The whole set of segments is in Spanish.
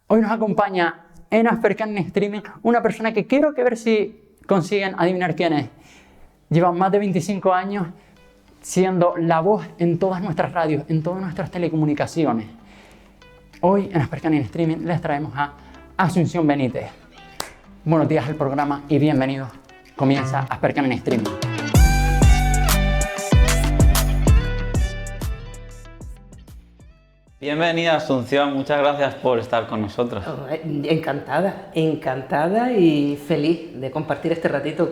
Hoy nos acompaña en Aspercan en Streaming una persona que quiero ver si consiguen adivinar quién es. Lleva más de 25 años siendo la voz en todas nuestras radios, en todas nuestras telecomunicaciones. Hoy en Aspercan en Streaming les traemos a Asunción Benítez. Buenos días al programa y bienvenidos. Comienza Aspercan en Streaming. Bienvenida Asunción, muchas gracias por estar con nosotros. Encantada y feliz de compartir este ratito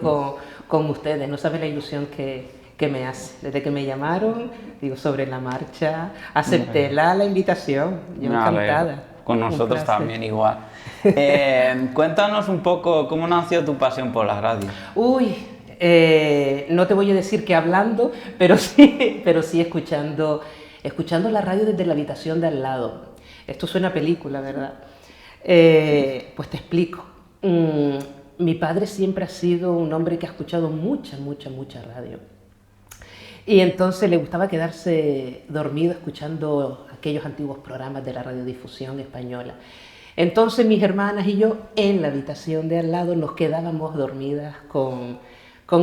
con ustedes. No saben la ilusión que me hace. Desde que me llamaron, digo, sobre la marcha, acepté la invitación. Yo encantada. Con nosotros también igual. Cuéntanos un poco cómo nació tu pasión por la radio. No te voy a decir que hablando, pero sí escuchando la radio desde la habitación de al lado. Esto suena a película, ¿verdad? Pues te explico. Mi padre siempre ha sido un hombre que ha escuchado mucha radio. Y entonces le gustaba quedarse dormido escuchando aquellos antiguos programas de la radiodifusión española. Entonces mis hermanas y yo en la habitación de al lado nos quedábamos dormidas con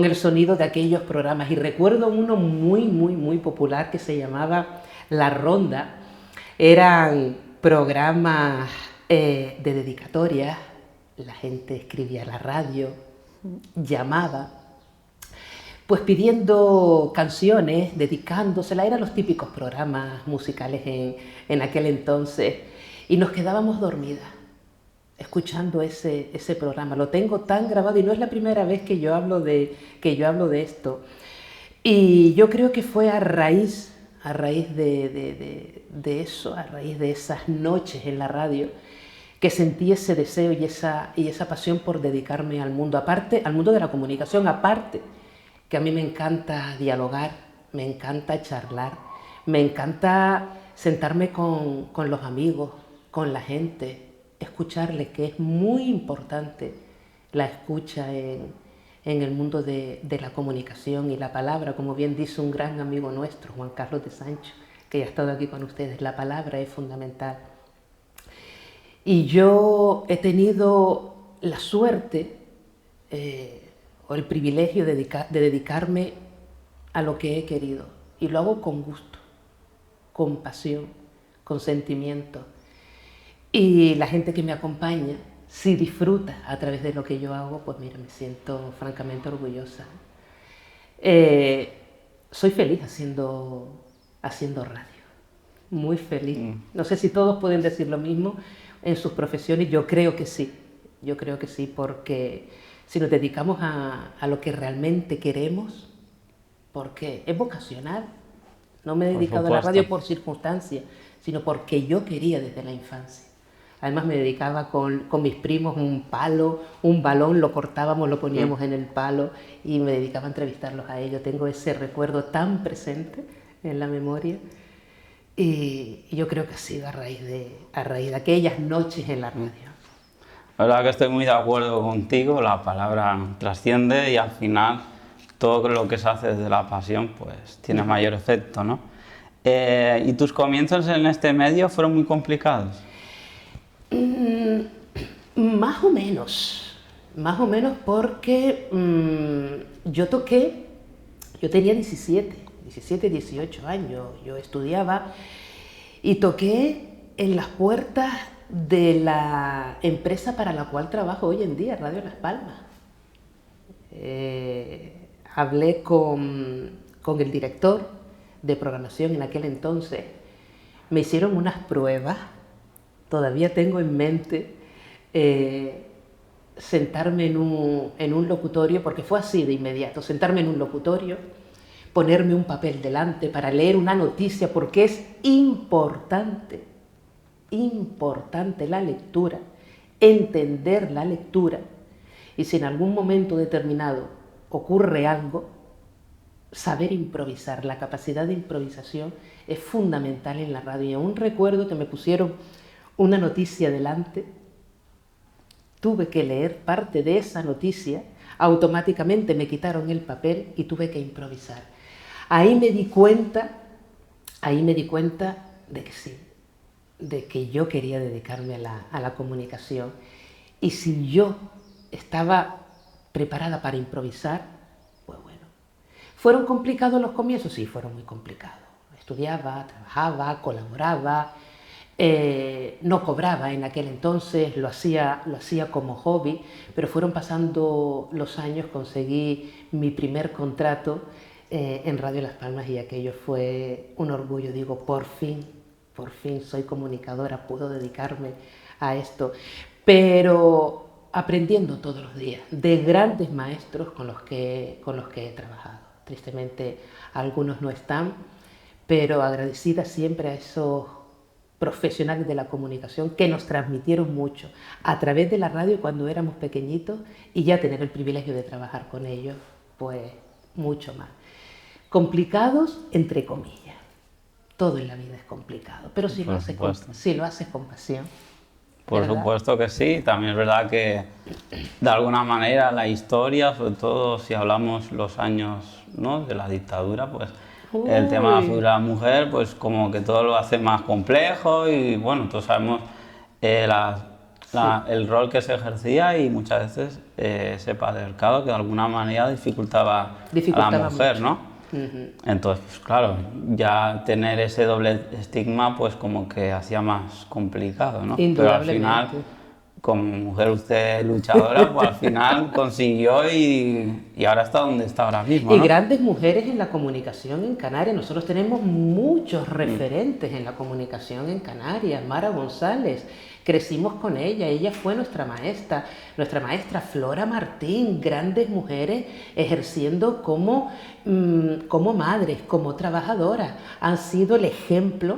el sonido de aquellos programas. Y recuerdo uno muy popular que se llamaba La Ronda. Eran programas de dedicatoria. La gente escribía a la radio, llamaba, pues pidiendo canciones, dedicándoselas. Eran los típicos programas musicales en aquel entonces. Y nos quedábamos dormidas escuchando ese programa. Lo tengo tan grabado y no es la primera vez que yo hablo de esto. Y yo creo que fue a raíz de eso, a raíz de esas noches en la radio, que sentí ese deseo y esa pasión por dedicarme al mundo, aparte, al mundo de la comunicación, aparte que a mí me encanta dialogar, me encanta charlar, me encanta sentarme con los amigos, con la gente, escucharles, que es muy importante la escucha en el mundo de la comunicación y la palabra, como bien dice un gran amigo nuestro, Juan Carlos de Sancho, que ya ha estado aquí con ustedes. La palabra es fundamental. Y yo he tenido la suerte o el privilegio de dedicarme a lo que he querido. Y lo hago con gusto, con pasión, con sentimiento. Y la gente que me acompaña, si disfruta a través de lo que yo hago, pues mira, me siento francamente orgullosa. Soy feliz haciendo radio, muy feliz. No sé si todos pueden decir lo mismo en sus profesiones. Yo creo que sí, porque si nos dedicamos a lo que realmente queremos, porque es vocacional. No me he dedicado a la radio por circunstancia, sino porque yo quería desde la infancia. Además me dedicaba con mis primos un palo, un balón, lo cortábamos, lo poníamos en el palo y me dedicaba a entrevistarlos a ellos. Tengo ese recuerdo tan presente en la memoria y yo creo que ha sido a raíz de aquellas noches en la radio. La verdad que estoy muy de acuerdo contigo, la palabra trasciende y al final todo lo que se hace desde la pasión pues tiene mayor efecto, ¿no? ¿Y tus comienzos en este medio fueron muy complicados? Más o menos porque yo tenía 18 años, yo estudiaba y toqué en las puertas de la empresa para la cual trabajo hoy en día, Radio Las Palmas. Hablé con el director de programación en aquel entonces, me hicieron unas pruebas. Todavía tengo en mente sentarme en un locutorio, porque fue así de inmediato, sentarme en un locutorio, ponerme un papel delante para leer una noticia, porque es importante la lectura, entender la lectura, y si en algún momento determinado ocurre algo, saber improvisar. La capacidad de improvisación es fundamental en la radio. Y aún recuerdo que me pusieron una noticia delante, tuve que leer parte de esa noticia, automáticamente me quitaron el papel y tuve que improvisar. Ahí me di cuenta de que sí, de que yo quería dedicarme a la comunicación, y si yo estaba preparada para improvisar, pues bueno. ¿Fueron complicados los comienzos? Sí, fueron muy complicados. Estudiaba, trabajaba, colaboraba, no cobraba en aquel entonces, lo hacía como hobby, pero fueron pasando los años, conseguí mi primer contrato en Radio Las Palmas, y aquello fue un orgullo. Digo, por fin soy comunicadora, puedo dedicarme a esto, pero aprendiendo todos los días de grandes maestros con los que he trabajado. Tristemente algunos no están, pero agradecida siempre a esos profesionales de la comunicación que nos transmitieron mucho a través de la radio cuando éramos pequeñitos, y ya tener el privilegio de trabajar con ellos, pues mucho más. Complicados, entre comillas. Todo en la vida es complicado, pero si lo haces con pasión. Por supuesto que sí. También es verdad que de alguna manera la historia, sobre todo si hablamos los años, ¿no?, de la dictadura, pues el tema de la figura de la mujer, pues como que todo lo hace más complejo, y bueno, todos sabemos el rol que se ejercía, y muchas veces ese patriarcado que de alguna manera dificultaba a la mujer, mucho, ¿no? Entonces, pues claro, ya tener ese doble estigma, pues como que hacía más complicado, ¿no? Pero al final, como mujer usted luchadora, pues al final consiguió, y ahora está donde está ahora mismo, ¿no? Y grandes mujeres en la comunicación en Canarias. Nosotros tenemos muchos referentes en la comunicación en Canarias. Mara González, crecimos con ella fue nuestra maestra Flora Martín, grandes mujeres ejerciendo como madres, como trabajadoras. Han sido el ejemplo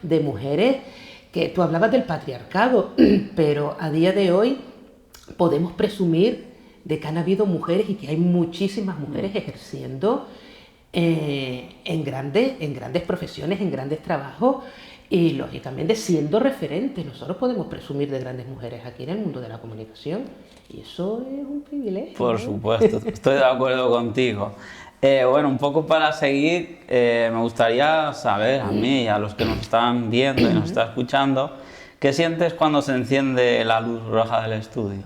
de mujeres que tú hablabas del patriarcado, pero a día de hoy podemos presumir de que han habido mujeres, y que hay muchísimas mujeres ejerciendo en grandes profesiones, en grandes trabajos, y lógicamente siendo referentes. Nosotros podemos presumir de grandes mujeres aquí en el mundo de la comunicación, y eso es un privilegio. Por supuesto, estoy de acuerdo contigo. Bueno, un poco para seguir, me gustaría saber a mí y a los que nos están viendo y nos están escuchando, ¿qué sientes cuando se enciende la luz roja del estudio?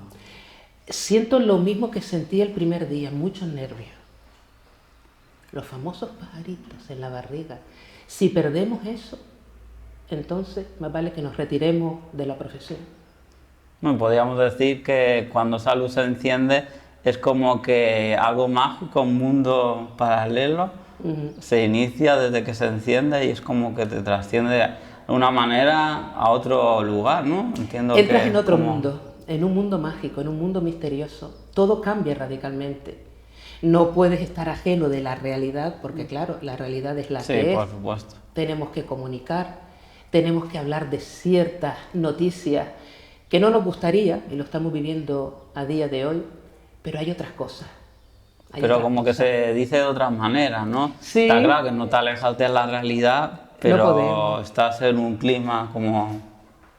Siento lo mismo que sentí el primer día, muchos nervios. Los famosos pajaritos en la barriga. Si perdemos eso, entonces más vale que nos retiremos de la profesión. Bueno, podríamos decir que cuando esa luz se enciende es como que algo mágico, un mundo paralelo, se inicia desde que se enciende, y es como que te trasciende de una manera a otro lugar, ¿no? Entiendo que entras en otro mundo, en un mundo mágico, en un mundo misterioso. Todo cambia radicalmente. No puedes estar ajeno de la realidad, porque claro, la realidad es la que es. Sí, por supuesto. Tenemos que comunicar, tenemos que hablar de ciertas noticias que no nos gustaría, y lo estamos viviendo a día de hoy, pero hay otras cosas. Pero como que se dice de otras maneras, ¿no? Sí. Está claro que no te alejas de la realidad, pero estás en un clima como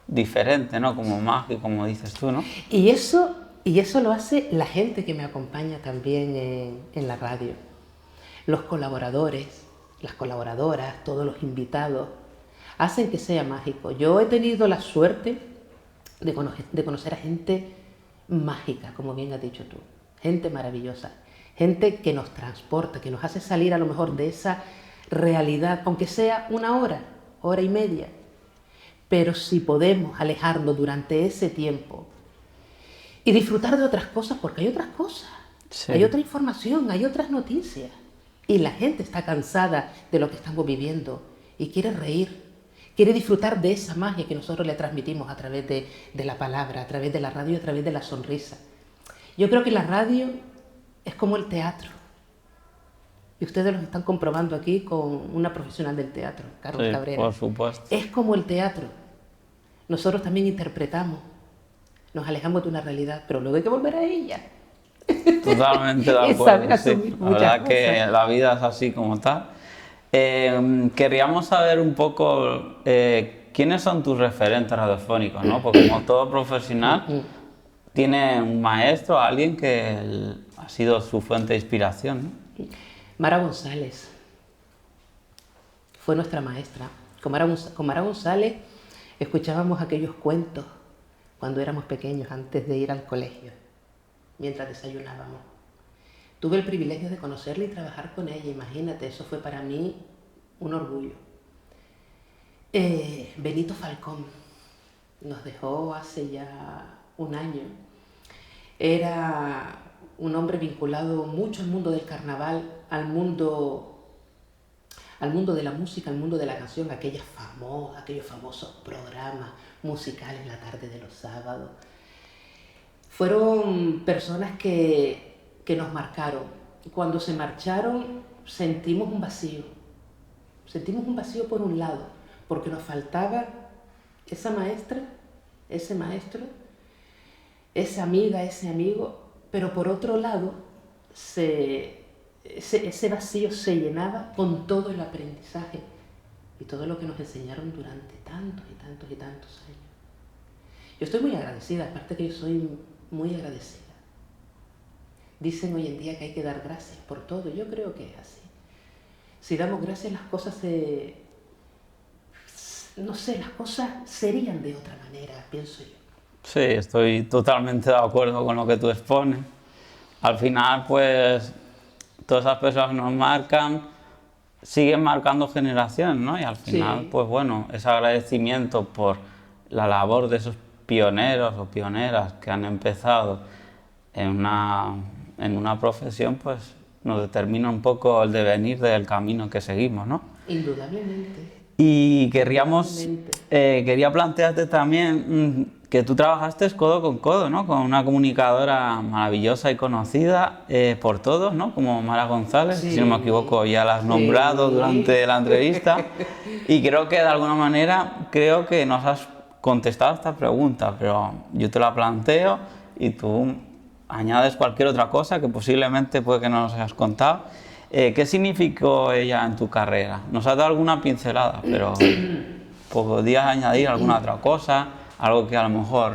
diferente, ¿no? Como mágico, como dices tú, ¿no? Y eso lo hace la gente que me acompaña también en la radio. Los colaboradores, las colaboradoras, todos los invitados, hacen que sea mágico. Yo he tenido la suerte de conocer a gente mágica, como bien has dicho tú. Gente maravillosa, gente que nos transporta, que nos hace salir a lo mejor de esa realidad, aunque sea una hora y media. Pero si podemos alejarnos durante ese tiempo y disfrutar de otras cosas, porque hay otras cosas, hay otra información, hay otras noticias, y la gente está cansada de lo que estamos viviendo y quiere reír, quiere disfrutar de esa magia que nosotros le transmitimos a través de la palabra, a través de la radio, a través de la sonrisa. Yo creo que la radio es como el teatro. Y ustedes lo están comprobando aquí con una profesional del teatro, Carlos Cabrera. Por supuesto. Es como el teatro. Nosotros también interpretamos, nos alejamos de una realidad, pero luego hay que volver a ella. Totalmente de acuerdo. Sí. La verdad que la vida es así como tal. Queríamos saber un poco quiénes son tus referentes radiofónicos, ¿no? Porque como todo profesional tiene un maestro, alguien que ha sido su fuente de inspiración, ¿no? Mara González fue nuestra maestra. Con Mara González escuchábamos aquellos cuentos cuando éramos pequeños, antes de ir al colegio, mientras desayunábamos. Tuve el privilegio de conocerla y trabajar con ella, imagínate, eso fue para mí un orgullo. Benito Falcón nos dejó hace ya un año. Era un hombre vinculado mucho al mundo del carnaval, al mundo de la música, al mundo de la canción, aquellos famosos programas musicales en la tarde de los sábados. Fueron personas que nos marcaron. Cuando se marcharon sentimos un vacío. Sentimos un vacío por un lado, porque nos faltaba esa maestra, ese maestro, esa amiga, ese amigo, pero por otro lado ese vacío se llenaba con todo el aprendizaje y todo lo que nos enseñaron durante tantos y tantos y tantos años. Yo estoy muy agradecida, aparte que yo soy muy agradecida. Dicen hoy en día que hay que dar gracias por todo, yo creo que es así. Si damos gracias las cosas las cosas serían de otra manera, pienso yo. Sí, estoy totalmente de acuerdo con lo que tú expones. Al final, pues, todas esas personas que nos marcan siguen marcando generaciones, ¿no? Y al final, Sí. pues bueno, ese agradecimiento por la labor de esos pioneros o pioneras que han empezado en una profesión, pues nos determina un poco el devenir del camino que seguimos, ¿no? Indudablemente. Y quería plantearte también que tú trabajaste codo con codo, ¿no? Con una comunicadora maravillosa y conocida por todos, ¿no? Como Mara González, Sí. si no me equivoco, ya la has nombrado Sí. durante la entrevista. Y creo que de alguna manera, nos has contestado esta pregunta, pero yo te la planteo y tú añades cualquier otra cosa que posiblemente puede que no nos hayas contado. ¿Qué significó ella en tu carrera? Nos has dado alguna pincelada, pero ¿podrías añadir alguna otra cosa? Algo que a lo mejor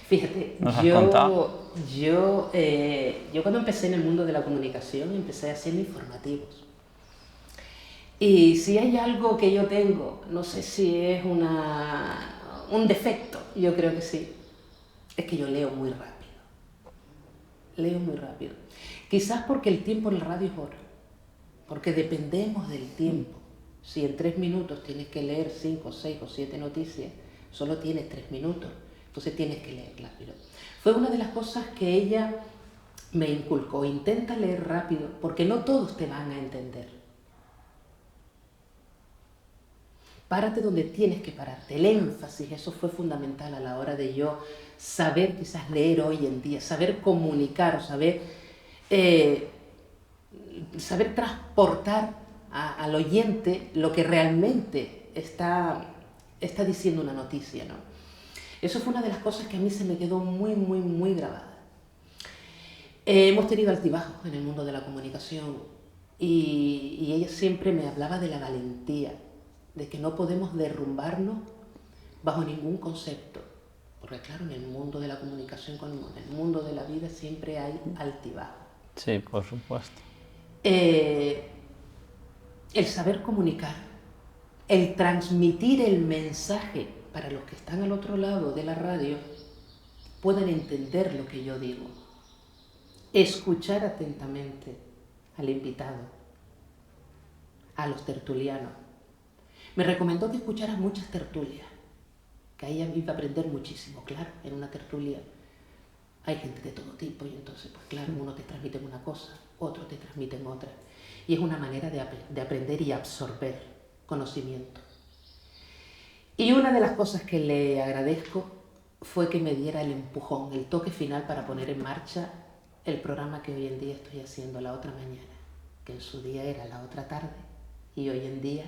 Fíjate, nos has contado. yo cuando empecé en el mundo de la comunicación empecé haciendo informativos. Y si hay algo que yo tengo, no sé si es un defecto, yo creo que sí, es que yo leo muy rápido. Leo muy rápido. Quizás porque el tiempo en la radio es oro, porque dependemos del tiempo. Si en 3 minutos tienes que leer 5, 6 o 7 noticias, solo tienes 3 minutos, entonces tienes que leer rápido. Fue una de las cosas que ella me inculcó: intenta leer rápido, porque no todos te van a entender. Párate donde tienes que pararte. El énfasis, eso fue fundamental a la hora de yo saber quizás leer hoy en día, saber comunicar, saber transportar al oyente lo que realmente está diciendo una noticia, ¿no? Eso fue una de las cosas que a mí se me quedó muy, muy, muy grabada. Hemos tenido altibajos en el mundo de la comunicación y ella siempre me hablaba de la valentía, de que no podemos derrumbarnos bajo ningún concepto, porque claro, en el mundo de la comunicación, como en el mundo de la vida, siempre hay altibajos. Sí, por supuesto. El saber comunicar, el transmitir el mensaje para los que están al otro lado de la radio puedan entender lo que yo digo, escuchar atentamente al invitado, a los tertulianos. Me recomendó que escuchara muchas tertulias, que ahí iba a aprender muchísimo. Claro, en una tertulia hay gente de todo tipo y entonces, pues claro, uno te transmite una cosa, otro te transmite otra. Y es una manera de aprender y absorber conocimiento. Y una de las cosas que le agradezco fue que me diera el empujón, el toque final para poner en marcha el programa que hoy en día estoy haciendo, La Otra Mañana, que en su día era La Otra Tarde y hoy en día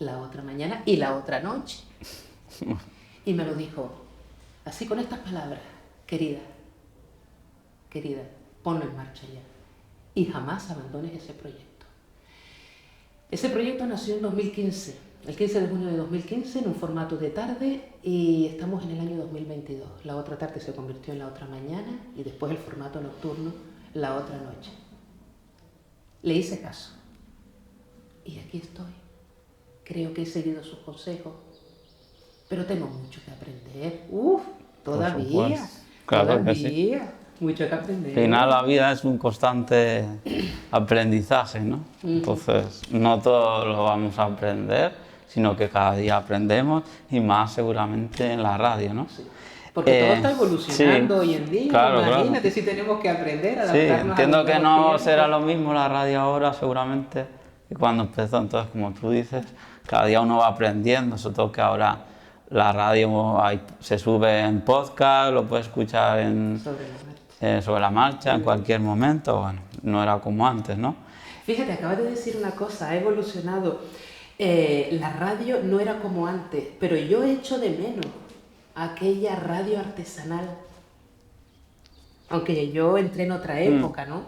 La Otra Mañana y La Otra Noche. Y me lo dijo así, con estas palabras: querida, ponlo en marcha ya y jamás abandones ese proyecto. Ese proyecto nació en 2015, el 15 de junio de 2015, en un formato de tarde, y estamos en el año 2022. La Otra Tarde se convirtió en La Otra Mañana y después el formato nocturno, La Otra Noche. Le hice caso y aquí estoy. creo que he seguido sus consejos, pero tengo mucho que aprender. Uf, todavía, claro que sí. todavía, mucho que aprender. Al final la vida es un constante aprendizaje, ¿no? Entonces, no todo lo vamos a aprender, sino que cada día aprendemos y más seguramente en la radio, ¿no? Sí. Porque todo está evolucionando sí, hoy en día, claro, imagínate claro. si tenemos que aprender, Sí, adaptarnos entiendo a los que nuevos no tiempos. será lo mismo la radio ahora seguramente que cuando empezó, entonces como tú dices, cada día uno va aprendiendo, sobre todo que ahora la radio se sube en podcast, lo puedes escuchar sobre la marcha en cualquier momento, bueno, no era como antes, ¿no? Fíjate, acabas de decir una cosa, ha evolucionado. La radio no era como antes, pero yo echo de menos aquella radio artesanal. Aunque yo entré en otra época, ¿no?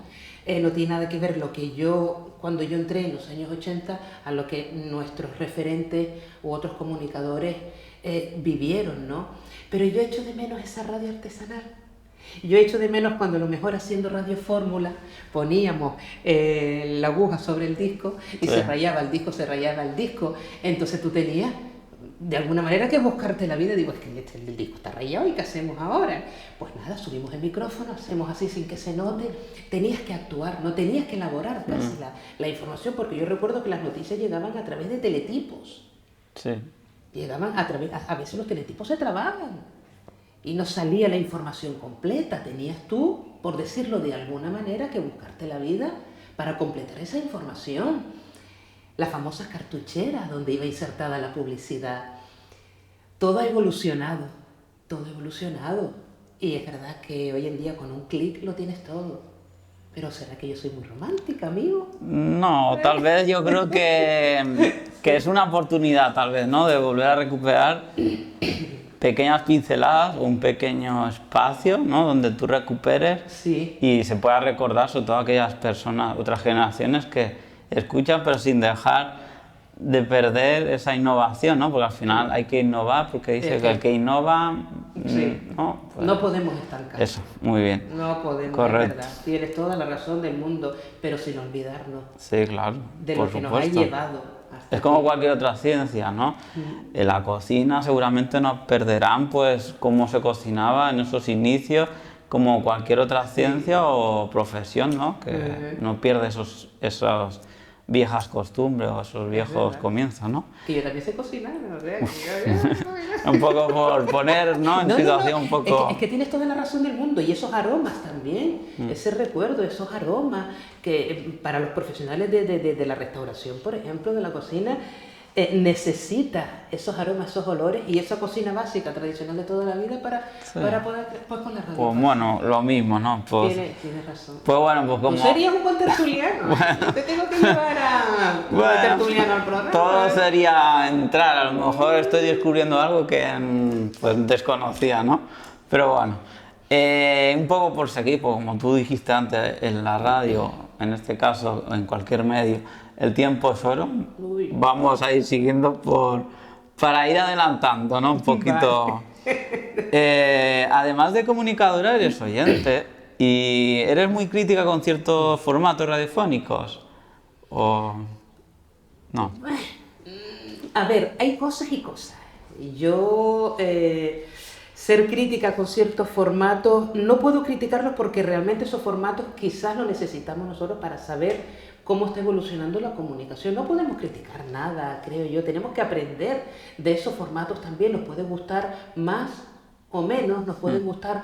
No tiene nada que ver cuando yo entré en los años 80 a lo que nuestros referentes u otros comunicadores vivieron, ¿no? Pero yo echo de menos esa radio artesanal. Yo echo de menos cuando a lo mejor haciendo Radio Fórmula poníamos la aguja sobre el disco y se rayaba el disco, entonces tú tenías de alguna manera que buscarte la vida. Digo, es que el disco está rayado y ¿qué hacemos ahora? Pues nada, subimos el micrófono, hacemos así sin que se note. Tenías que actuar, no tenías que elaborar casi la información, porque yo recuerdo que las noticias llegaban a través de teletipos. Sí. Llegaban a veces los teletipos se trababan y no salía la información completa. Tenías tú, por decirlo de alguna manera, que buscarte la vida para completar esa información. Las famosas cartucheras donde iba insertada la publicidad. Todo ha evolucionado, todo ha evolucionado. Y es verdad que hoy en día con un clic lo tienes todo. Pero ¿será que yo soy muy romántica, amigo? No, tal vez yo creo que es una oportunidad, tal vez, ¿no? De volver a recuperar pequeñas pinceladas o un pequeño espacio, ¿no? Donde tú recuperes y se pueda recordar sobre todo a aquellas personas, otras generaciones que escuchan pero sin dejar de perder esa innovación, ¿no? Porque al final hay que innovar, porque dice que el que innova, ¿no? Pues no podemos estancar. Eso, muy bien. No podemos, correcto. Es verdad. Tienes toda la razón del mundo, pero sin olvidarnos Sí, claro, de por lo que supuesto. nos ha llevado. Es como cualquier otra ciencia, ¿no? En la cocina seguramente nos perderán pues cómo se cocinaba en esos inicios, como cualquier otra ciencia o profesión, ¿no? Que no pierde esas viejas costumbres o esos viejos comienzos, ¿no? Que yo también sé cocinar, ¿no? Un poco por poner, ¿no? En situación un poco... Es que tienes toda la razón del mundo, y esos aromas también, ese recuerdo, esos aromas que para los profesionales de la restauración, por ejemplo, de la cocina, necesita esos aromas, esos olores y esa cocina básica, tradicional de toda la vida para poder, pues con la radio. Pues bueno, lo mismo, ¿no? Pues, tienes razón. Pues bueno, pues como... Tú serías un buen tertuliano. Te tengo que llevar a tertuliano al programa. Todo sería entrar, a lo mejor estoy descubriendo algo que pues desconocía, ¿no? Pero bueno, un poco por seguir, pues como tú dijiste antes, en la radio, en este caso, en cualquier medio, el tiempo es oro. Vamos a ir siguiendo para ir adelantando, ¿no? Un poquito. Vale. Además de comunicadora, eres oyente y eres muy crítica con ciertos formatos radiofónicos. ¿O no? A ver, hay cosas y cosas. Yo ser crítica con ciertos formatos, no puedo criticarlos porque realmente esos formatos quizás los necesitamos nosotros para saber cómo está evolucionando la comunicación. No podemos criticar nada, creo yo. Tenemos que aprender de esos formatos también. Nos puede gustar más o menos, nos pueden gustar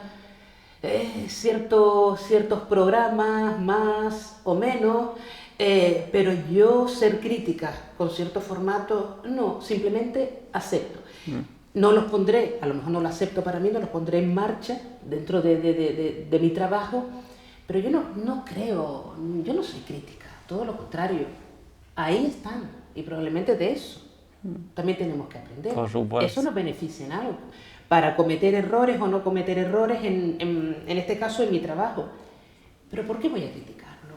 ciertos programas más o menos, pero yo ser crítica con ciertos formatos, no, simplemente acepto. No los pondré, a lo mejor no lo acepto para mí, no los pondré en marcha dentro de mi trabajo, pero yo no creo, yo no soy crítica. Todo lo contrario, ahí están, y probablemente de eso también tenemos que aprender. Por supuesto. Eso nos beneficia en algo, para cometer errores o no cometer errores, en este caso en mi trabajo. Pero ¿por qué voy a criticarlo?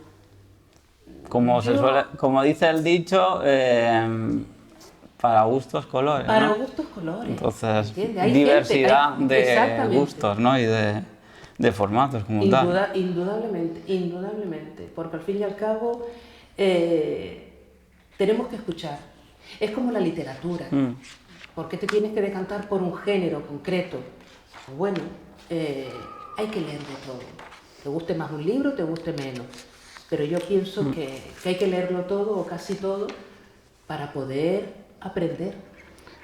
Como dice el dicho, para gustos colores, para ¿no? gustos colores. Entonces, diversidad de gustos, ¿no? Y de formatos como tal. Indudablemente, porque al fin y al cabo tenemos que escuchar. Es como la literatura. ¿Por qué te tienes que decantar por un género concreto? Bueno, hay que leer de todo. Te guste más un libro, te guste menos. Pero yo pienso que hay que leerlo todo o casi todo para poder aprender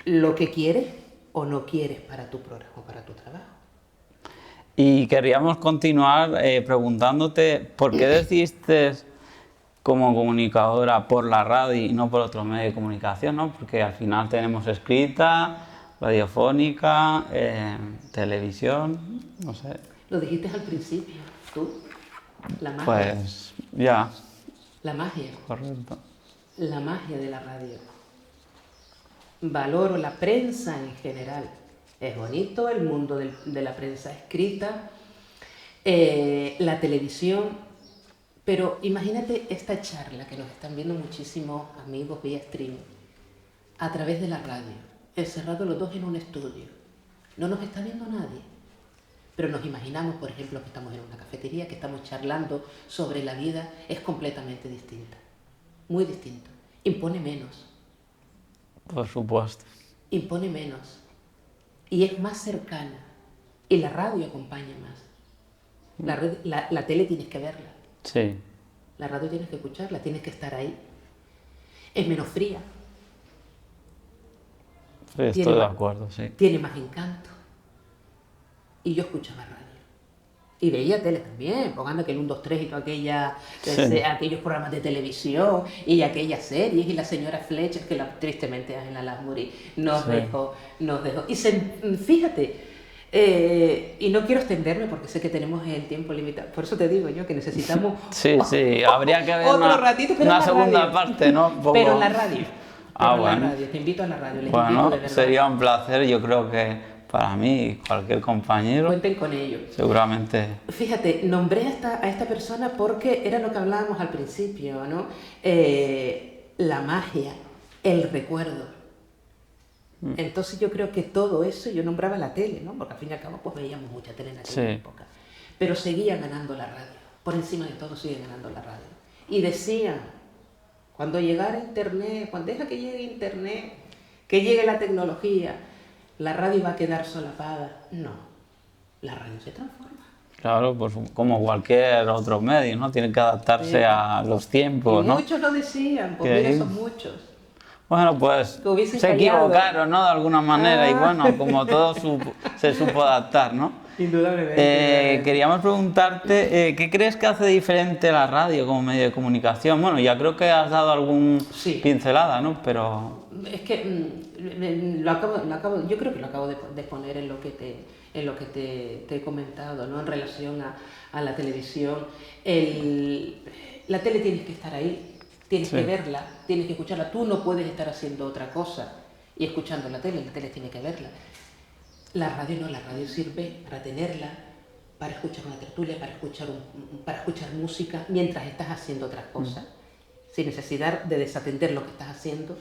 lo que quieres o no quieres para tu programa o para tu trabajo. Y queríamos continuar preguntándote por qué decidiste como comunicadora por la radio y no por otro medio de comunicación, ¿no? Porque al final tenemos escrita, radiofónica, televisión, no sé. Lo dijiste al principio, tú, la magia. Pues ya. La magia. Correcto. La magia de la radio. Valoro la prensa en general. Es bonito el mundo de la prensa escrita, la televisión, pero imagínate esta charla que nos están viendo muchísimos amigos vía streaming, a través de la radio, encerrados los dos en un estudio. No nos está viendo nadie, pero nos imaginamos, por ejemplo, que estamos en una cafetería, que estamos charlando sobre la vida, es completamente distinta, muy distinto. Impone menos. Por supuesto. Impone menos. Y es más cercana. Y la radio acompaña más. La tele tienes que verla. Sí. La radio tienes que escucharla, tienes que estar ahí. Es menos fría. Sí, estoy de acuerdo, sí. Tiene más encanto. Y yo escuchaba radio. Y veía tele también, pongando aquel 1, 2, 3 y toda aquellos programas de televisión y aquellas series y la señora Fletcher, que tristemente Ángela Lansbury nos dejó. Y fíjate, y no quiero extenderme porque sé que tenemos el tiempo limitado, por eso te digo yo que necesitamos habría que ver otro ratito, pero una segunda parte, ¿no? Pero en la radio. Bueno. Radio. Te invito a la radio. Bueno, sería un placer, yo creo que para mí y cualquier compañero. Cuenten con ello. Seguramente. Fíjate, nombré a esta persona porque era lo que hablábamos al principio, ¿no? La magia, el recuerdo. Entonces yo creo que todo eso, yo nombraba la tele, ¿no? Porque al fin y al cabo pues veíamos mucha tele en aquella época. Pero seguía ganando la radio. Por encima de todo sigue ganando la radio. Y decían, cuando llegara Internet, cuando deja que llegue Internet, que llegue la tecnología, ¿la radio va a quedar solapada? No, la radio se transforma. Claro, pues como cualquier otro medio, ¿no? Tiene que adaptarse a los tiempos, ¿no? Muchos lo decían, pues mira, son muchos. Bueno, pues se equivocaron, ¿no? De alguna manera, y bueno, como todo se supo adaptar, ¿no? Indudablemente. Queríamos preguntarte, ¿qué crees que hace diferente la radio como medio de comunicación? Bueno, ya creo que has dado algún pincelada, ¿no? Pero es que yo creo que lo acabo de poner en lo que te he comentado, ¿no? En relación a la televisión. La tele tienes que estar ahí, tienes que verla, tienes que escucharla. Tú no puedes estar haciendo otra cosa y escuchando la tele tiene que verla. La radio no, la radio sirve para tenerla, para escuchar una tertulia, para escuchar música mientras estás haciendo otras cosas, sin necesidad de desatender lo que estás haciendo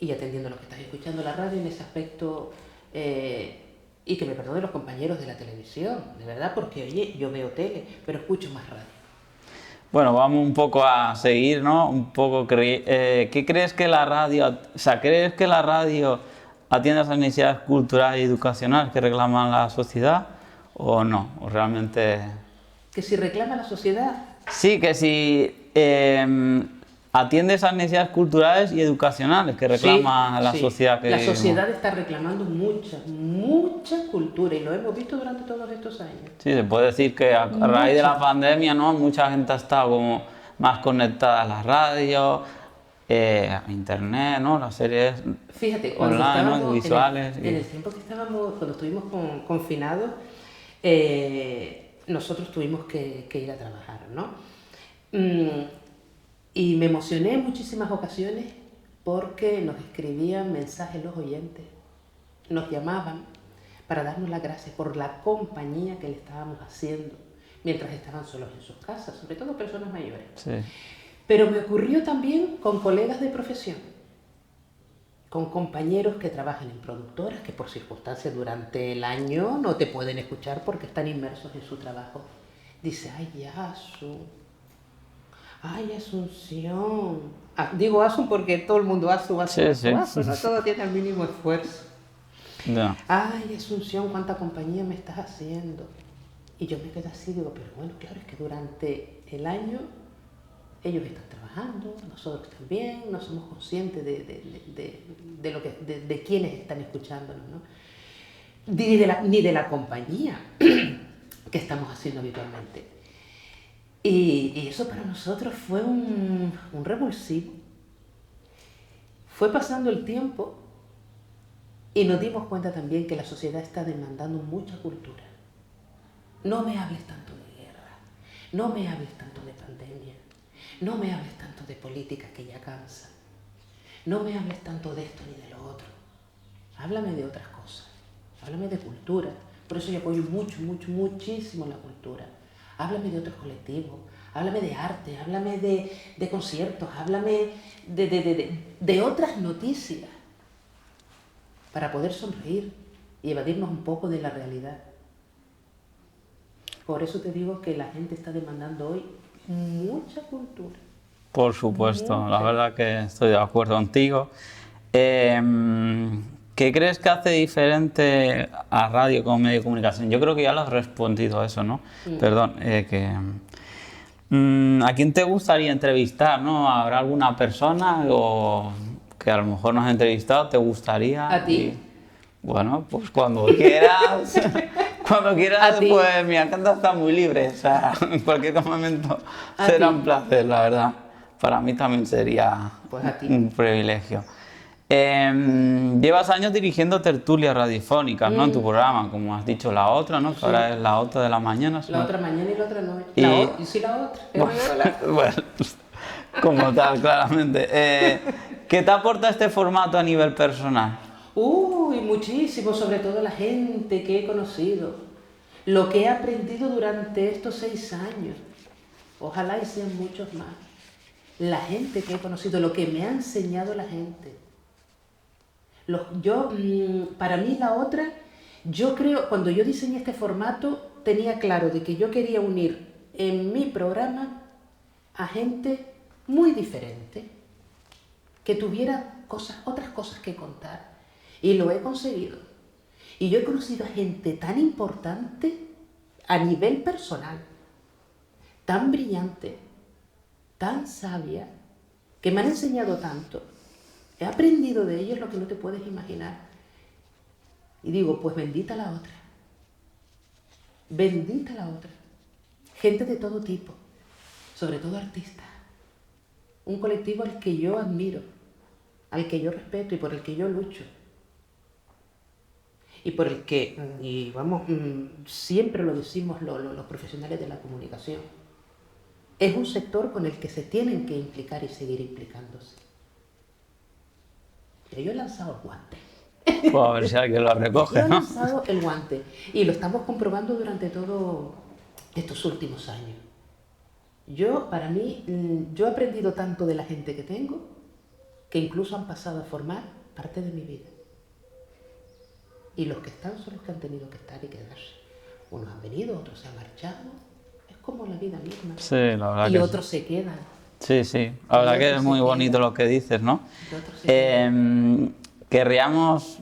y atendiendo lo que estás escuchando. La radio en ese aspecto, y que me perdonen los compañeros de la televisión, de verdad, porque oye, yo veo tele, pero escucho más radio. Bueno, vamos un poco a seguir, ¿no? Un poco, ¿qué crees que la radio, crees que la radio atiende a esas necesidades culturales y educacionales que reclaman la sociedad o no? ¿O realmente...? ¿Que si reclama la sociedad? Sí, que si atiende esas necesidades culturales y educacionales que reclama la sociedad. La sociedad está reclamando mucha cultura y lo hemos visto durante todos estos años. Sí, se puede decir que a raíz de la pandemia, ¿no? Mucha gente ha estado como más conectada a las radios, a internet, ¿no? Las series. Fíjate, cuando online, ¿no? Visuales. En el tiempo que cuando estuvimos confinados, nosotros tuvimos que ir a trabajar, ¿no? Y me emocioné en muchísimas ocasiones porque nos escribían mensajes los oyentes, nos llamaban para darnos las gracias por la compañía que le estábamos haciendo mientras estaban solos en sus casas, sobre todo personas mayores. Sí. Pero me ocurrió también con colegas de profesión, con compañeros que trabajan en productoras que por circunstancias durante el año no te pueden escuchar porque están inmersos en su trabajo. Dice, ay, Ay, Asunción. Digo Asun porque todo el mundo Asun, Sí, sí. ¿no? Todo tiene el mínimo esfuerzo. Ya. Ay, Asunción, cuánta compañía me estás haciendo. Y yo me quedé así, digo, pero bueno, claro, es que durante el año ellos están trabajando, nosotros también, no somos conscientes de quienes están escuchándonos, ¿no? Ni de la compañía que estamos haciendo habitualmente. Y eso para nosotros fue un revulsivo. Fue pasando el tiempo y nos dimos cuenta también que la sociedad está demandando mucha cultura. No me hables tanto de guerra, no me hables tanto de pandemia, no me hables tanto de política que ya cansa, no me hables tanto de esto ni de lo otro. Háblame de otras cosas, háblame de cultura. Por eso yo apoyo muchísimo la cultura. Háblame de otros colectivos, háblame de arte, háblame de conciertos, háblame de otras noticias para poder sonreír y evadirnos un poco de la realidad. Por eso te digo que la gente está demandando hoy mucha cultura. Por supuesto, la verdad que estoy de acuerdo contigo. ¿Qué crees que hace diferente a radio como medio de comunicación? Yo creo que ya lo has respondido a eso, ¿no? Perdón, ¿a quién te gustaría entrevistar, no? ¿Habrá alguna persona o que a lo mejor no has entrevistado, te gustaría? ¿A ti? Bueno, pues cuando quieras, ¿A ti? pues mi agenda está muy libre, o sea, en cualquier momento ¿A será ti? un placer, la verdad. Para mí también sería Pues a ti. un privilegio. Llevas años dirigiendo tertulias radiofónicas, ¿no? En tu programa, como has dicho, La Otra, ¿no? Que Sí. ahora es La Otra de la mañana. La otra mañana y la otra noche. Y- Y sí, la otra. Bueno, como tal, claramente. ¿Qué te aporta este formato a nivel personal? Uy, muchísimo, sobre todo la gente que he conocido. Lo que he aprendido durante estos 6 años. Ojalá y sean muchos más. La gente que he conocido, lo que me ha enseñado la gente. Para mí la otra, yo creo, cuando yo diseñé este formato, tenía claro de que yo quería unir en mi programa a gente muy diferente, que tuviera otras cosas que contar. Y lo he conseguido. Y yo he conocido a gente tan importante a nivel personal, tan brillante, tan sabia, que me han enseñado tanto. He aprendido de ellos lo que no te puedes imaginar. Y digo, pues bendita la otra. Bendita la otra. Gente de todo tipo, sobre todo artistas. Un colectivo al que yo admiro, al que yo respeto y por el que yo lucho. Y por el que, y vamos, siempre lo decimos los profesionales de la comunicación, es un sector con el que se tienen que implicar y seguir implicándose. Pero yo he lanzado el guante. Pues a ver si alguien lo Yo recoge, he ¿no? lanzado el guante y lo estamos comprobando durante todos estos últimos años. Para mí, yo he aprendido tanto de la gente que tengo que incluso han pasado a formar parte de mi vida. Y los que están son los que han tenido que estar y quedarse. Unos han venido, otros se han marchado. Es como la vida misma. Sí, la verdad Y que otros se quedan. sí, sí. La verdad que es muy bonito lo que dices, ¿no? Querríamos,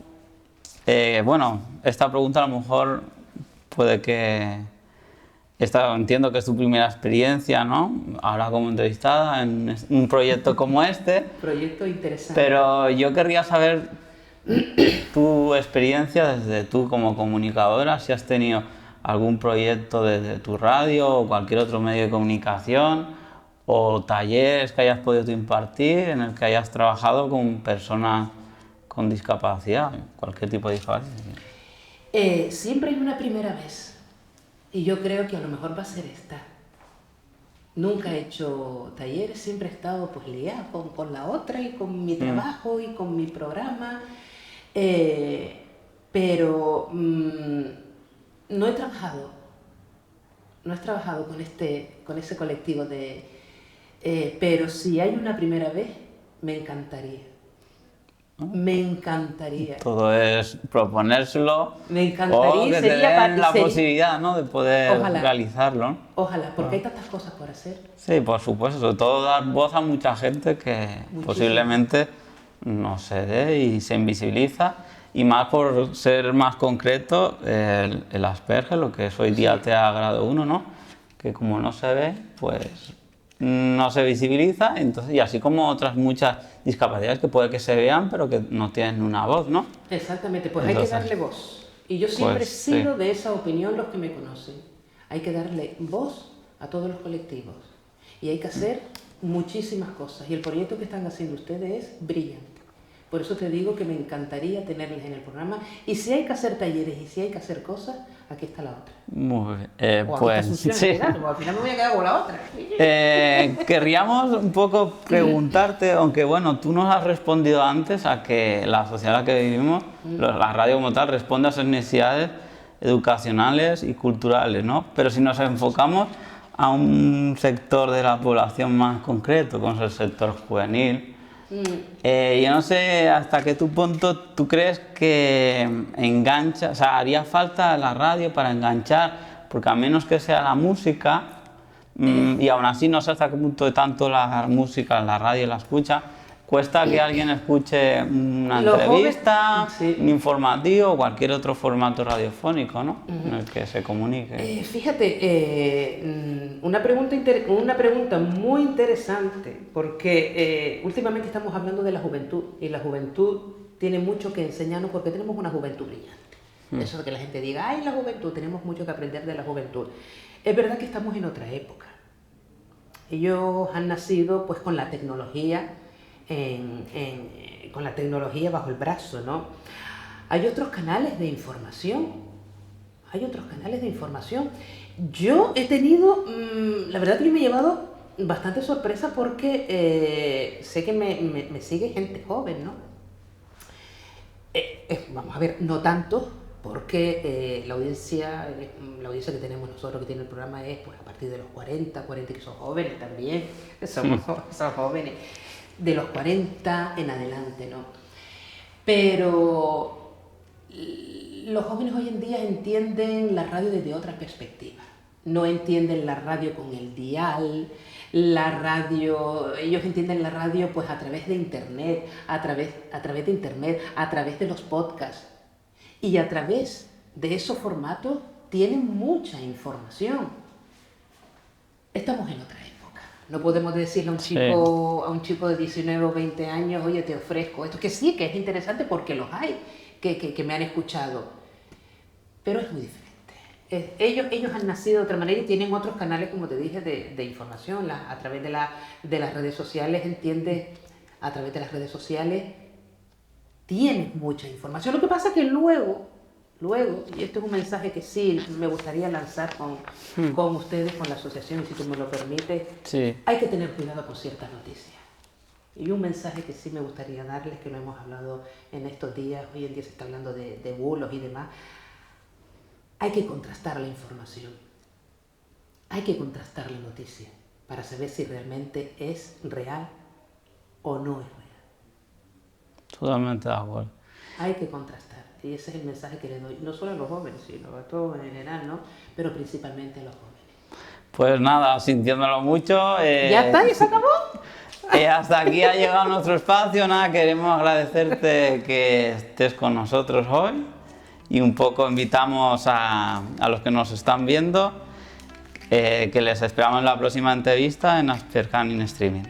bueno, esta pregunta a lo mejor puede que, entiendo que es tu primera experiencia, ¿no? Ahora como entrevistada en un proyecto como este, Proyecto interesante. pero yo querría saber tu experiencia desde tú como comunicadora, si has tenido algún proyecto desde tu radio o cualquier otro medio de comunicación o talleres que hayas podido tú impartir en el que hayas trabajado con personas con discapacidad, cualquier tipo de discapacidad. Siempre hay una primera vez. Y yo creo que a lo mejor va a ser esta. Nunca he hecho talleres, siempre he estado pues liada con la otra y con mi trabajo y con mi programa. Pero no he trabajado con ese colectivo pero si hay una primera vez, me encantaría. Me encantaría. Todo es proponérselo. Me encantaría, o que te sería den la posibilidad, ¿no?, de poder Ojalá. realizarlo, ¿no? Ojalá, porque hay tantas cosas por hacer. Sí, por supuesto, sobre todo dar voz a mucha gente que posiblemente no se dé y se invisibiliza, y más por ser más concreto, el Asperger, lo que es hoy día TEA grado 1, ¿no?, que como no se ve, pues no se visibiliza, entonces, y así como otras muchas discapacidades que puede que se vean, pero que no tienen una voz, ¿no? Exactamente, pues Entonces, hay que darle voz. Y yo siempre he pues, sido sí. de esa opinión, los que me conocen. Hay que darle voz a todos los colectivos. Y hay que hacer muchísimas cosas. Y el proyecto que están haciendo ustedes es brillante. Por eso te digo que me encantaría tenerles en el programa. Y si hay que hacer talleres y si hay que hacer cosas, aquí está la otra. Muy bien, O aquí pues está Asunción, sí. porque al final me voy a quedar con la otra. Querríamos un poco preguntarte, aunque bueno, tú nos has respondido antes a que la sociedad en la que vivimos, la radio como tal, responde a esas necesidades educacionales y culturales, ¿no? Pero si nos enfocamos a un sector de la población más concreto, como es el sector juvenil, yo no sé hasta qué punto tú crees que engancha, o sea, haría falta la radio para enganchar, porque a menos que sea la música, y aún así no sé hasta qué punto de tanto la música, la radio la escucha, cuesta que alguien escuche una Los entrevista, jóvenes, sí. un informativo o cualquier otro formato radiofónico, ¿no?, en el que se comunique. Fíjate, una pregunta muy interesante, porque últimamente estamos hablando de la juventud, y la juventud tiene mucho que enseñarnos porque tenemos una juventud brillante. Eso de que la gente diga, ay, la juventud, tenemos mucho que aprender de la juventud. Es verdad que estamos en otra época. Ellos han nacido pues con la tecnología, con la tecnología bajo el brazo, ¿no? Hay otros canales de información. Yo he tenido, la verdad que me he llevado bastante sorpresa porque sé que me sigue gente joven, ¿no? Vamos a ver, no tanto, porque la audiencia que tenemos nosotros, que tiene el programa, es pues a partir de los 40 que son jóvenes también, son jóvenes, de los 40 en adelante, ¿no? Pero los jóvenes hoy en día entienden la radio desde otra perspectiva. No entienden la radio con el dial, ellos entienden la radio pues a través de internet, a través de los podcasts. Y a través de esos formatos tienen mucha información. Estamos en otra época. No podemos decirle a un chico de 19 o 20 años, oye, te ofrezco esto, que sí, que es interesante porque los hay, que me han escuchado. Pero es muy diferente. Ellos han nacido de otra manera y tienen otros canales, como te dije, de información. A través de las redes sociales, a través de las redes sociales tienen mucha información. Lo que pasa es que luego, y esto es un mensaje que sí me gustaría lanzar con ustedes, con la asociación, y si tú me lo permites, hay que tener cuidado con ciertas noticias. Y un mensaje que sí me gustaría darles, que lo hemos hablado en estos días, hoy en día se está hablando de bulos y demás, hay que contrastar la información, hay que contrastar la noticia para saber si realmente es real o no es real. Totalmente de acuerdo. Hay que contrastar, y ese es el mensaje que le doy, no solo a los jóvenes, sino a todos en general, ¿no? Pero principalmente a los jóvenes. Pues nada, sintiéndolo mucho. ¿Ya está? ¿Ya se acabó? Hasta aquí ha llegado nuestro espacio. Nada, queremos agradecerte que estés con nosotros hoy y un poco invitamos a los que nos están viendo que les esperamos en la próxima entrevista en Aspercan in Streaming.